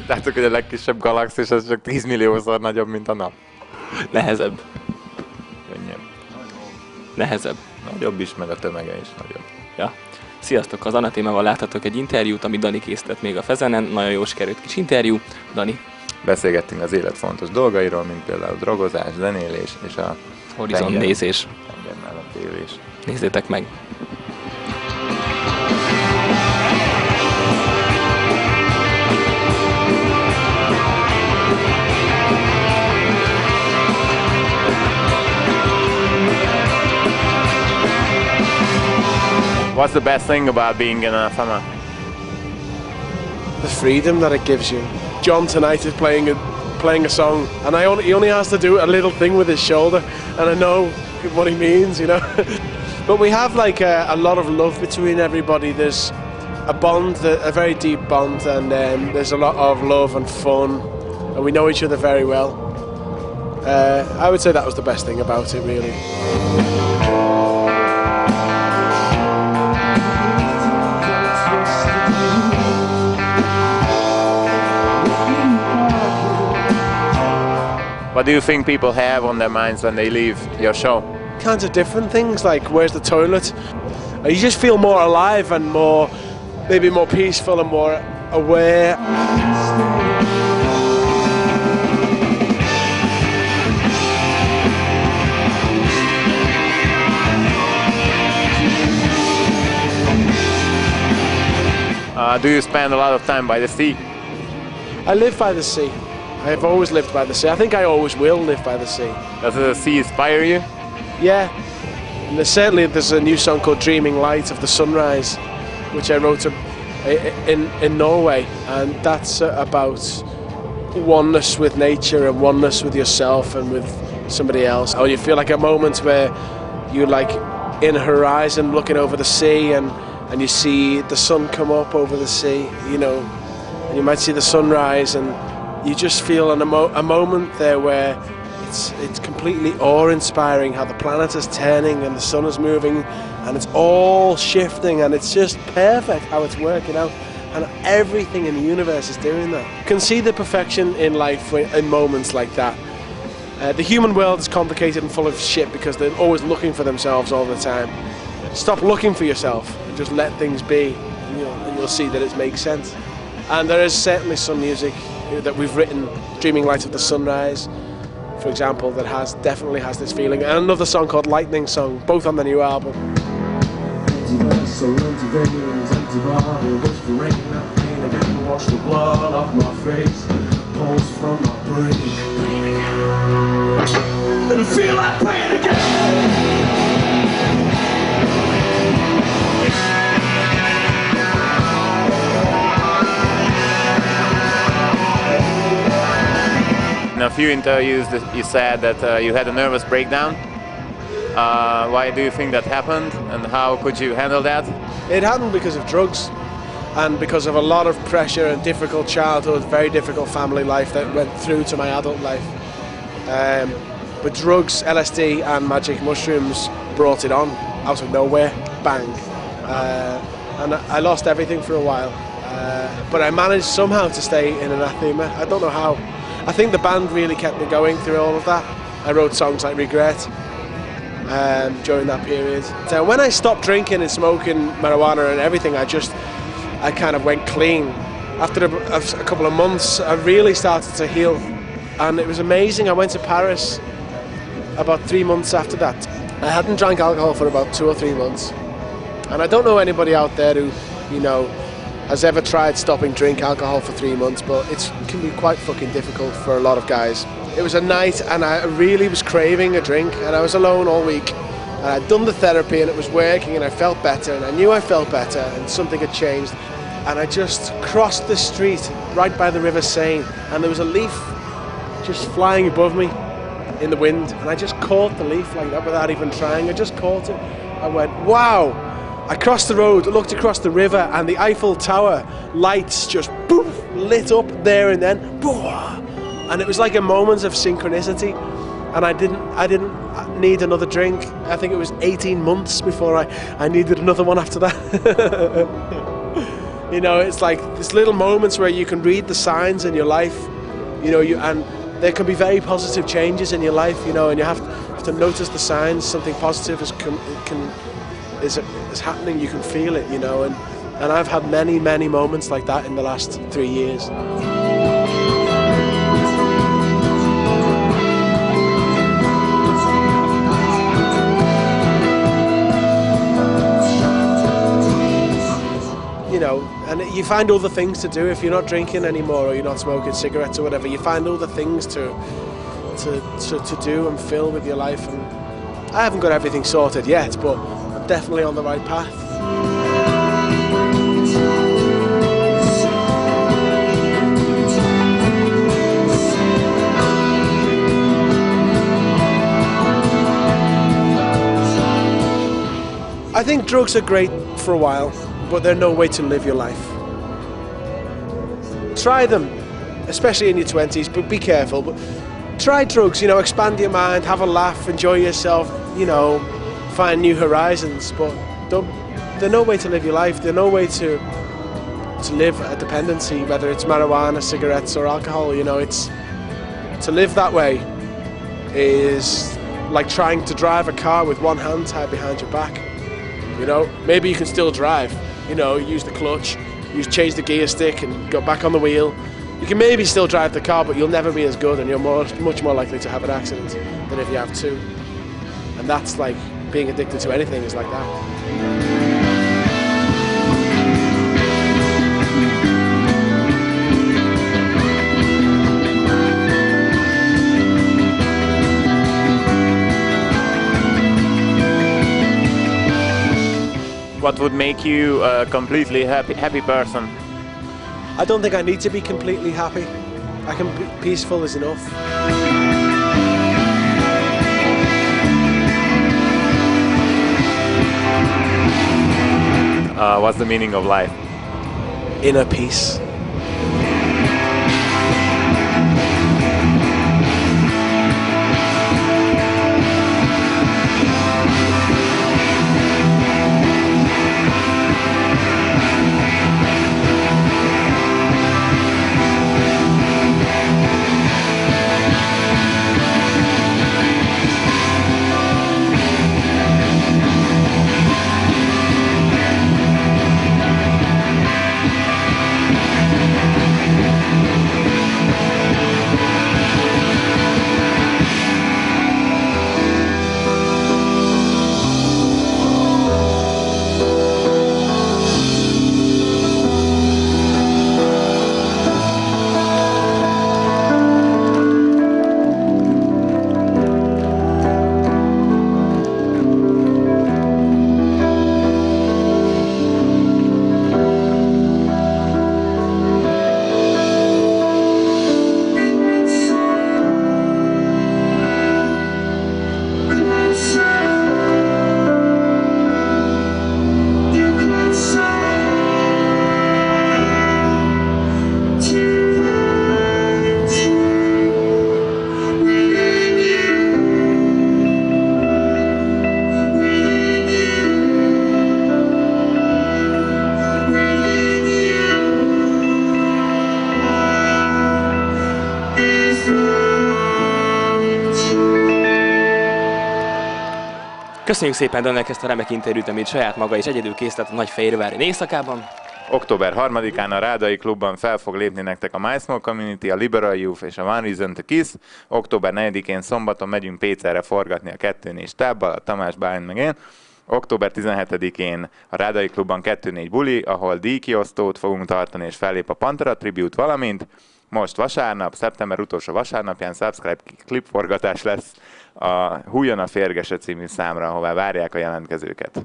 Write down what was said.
Tudtátok, hogy a legkisebb galaxis az csak 10 milliószor nagyobb, mint a nap? Nehezebb. Könnyebb. Nehezebb. Nagyobb is, meg a tömege is nagyobb. Ja. Sziasztok, az Anathemával láthatok egy interjút, amit Dani készített még a Fezenen. Nagyon jó sikerült kis interjú. Dani. Beszélgettünk az élet fontos dolgairól, mint például drogozás, zenélés és a Horizont nézés. Tenger mellett élés. Nézzétek meg! What's the best thing about being in Anathema? The freedom that it gives you. John tonight is playing a song, and he only has to do a little thing with his shoulder, and I know what he means, you know. But we have like a lot of love between everybody. There's a bond, a very deep bond, and there's a lot of love and fun, and we know each other very well. I would say that was the best thing about it, really. What do you think people have on their minds when they leave your show? Kinds of different things, like where's the toilet? You just feel more alive and maybe more peaceful and more aware. Do you spend a lot of time by the sea? I live by the sea. I've always lived by the sea. I think I always will live by the sea. Does the sea inspire you? Yeah. And there's a new song called Dreaming Light of the Sunrise, which I wrote in Norway, and that's about oneness with nature and oneness with yourself and with somebody else. Or you feel like a moment where you're like in a horizon looking over the sea, and you see the sun come up over the sea, you know, and you might see the sunrise, and you just feel a moment there where it's completely awe-inspiring how the planet is turning and the sun is moving and it's all shifting, and it's just perfect how it's working out, and everything in the universe is doing that. You can see the perfection in life in moments like that. The human world is complicated and full of shit because they're always looking for themselves all the time. Stop looking for yourself and just let things be, and you'll see that it makes sense. And there is certainly some music that we've written, Dreaming Light of the Sunrise, for example, that definitely has this feeling. And another song called Lightning Song, both on the new album. In a few interviews you said that you had a nervous breakdown. Why do you think that happened, and how could you handle that? It happened because of drugs and because of a lot of pressure and difficult childhood, very difficult family life that went through to my adult life. But drugs, LSD and magic mushrooms brought it on out of nowhere, bang. And I lost everything for a while. But I managed somehow to stay in Anathema. I don't know how. I think the band really kept me going through all of that. I wrote songs like Regret during that period. So when I stopped drinking and smoking marijuana and everything, I kind of went clean. After a couple of months, I really started to heal. And it was amazing. I went to Paris about 3 months after that. I hadn't drank alcohol for about 2 or 3 months. And I don't know anybody out there who, has ever tried stopping drink alcohol for 3 months, but it can be quite fucking difficult for a lot of guys. It was a night and I really was craving a drink, and I was alone all week. And I'd done the therapy and it was working, and I felt better, and I knew I felt better, and something had changed. And I just crossed the street right by the River Seine, and there was a leaf just flying above me in the wind, and I just caught the leaf like that without even trying. I just caught it. I went, wow! I crossed the road, looked across the river, and the Eiffel Tower lights just poof, lit up there and then, poof, and it was like a moment of synchronicity. And I didn't need another drink. I think it was 18 months before I needed another one after that. You know, it's like these little moments where you can read the signs in your life, you know, and there can be very positive changes in your life, you know, and you have to notice the signs. Something positive is happening. You can feel it, you know, and I've had many moments like that in the last 3 years. You know, and you find other things to do if you're not drinking anymore or you're not smoking cigarettes or whatever. You find other things to do and fill with your life. And I haven't got everything sorted yet, but I'm definitely on the right path. I think drugs are great for a while, but they're no way to live your life. Try them, especially in your 20s, but be careful. But try drugs, you know, expand your mind, have a laugh, enjoy yourself, you know, find new horizons. But they're no way to live your life. They're no way to live a dependency, whether it's marijuana, cigarettes, or alcohol. You know, to live that way is like trying to drive a car with one hand tied behind your back. You know, maybe you can still drive, you know, use the clutch, change the gear stick and go back on the wheel. You can maybe still drive the car, but you'll never be as good and you're much more likely to have an accident than if you have two. And that's like being addicted to anything is like that. What would make you a completely happy person? I don't think I need to be completely happy. I can be peaceful is enough. What's the meaning of life? Inner peace. Köszönjük szépen Dönnek ezt a remek interjút, amit saját maga is egyedül készített a nagy fehérvári éjszakában. Október 3-án a Rádai Klubban fel fog lépni nektek a My Small Community, a Liberal Youth és a One Reason to Kiss. Október 4-én szombaton megyünk Pécelre forgatni a 2-4 stábbal, a Tamás, Bálint meg én. Október 17-én a Rádai Klubban 2-4 buli, ahol díjkiosztót fogunk tartani és fellép a Pantera Tribute, valamint most vasárnap, szeptember utolsó vasárnapján Subscribe klipforgatás lesz a Hújjon a Férgese című számra, ahová várják a jelentkezőket.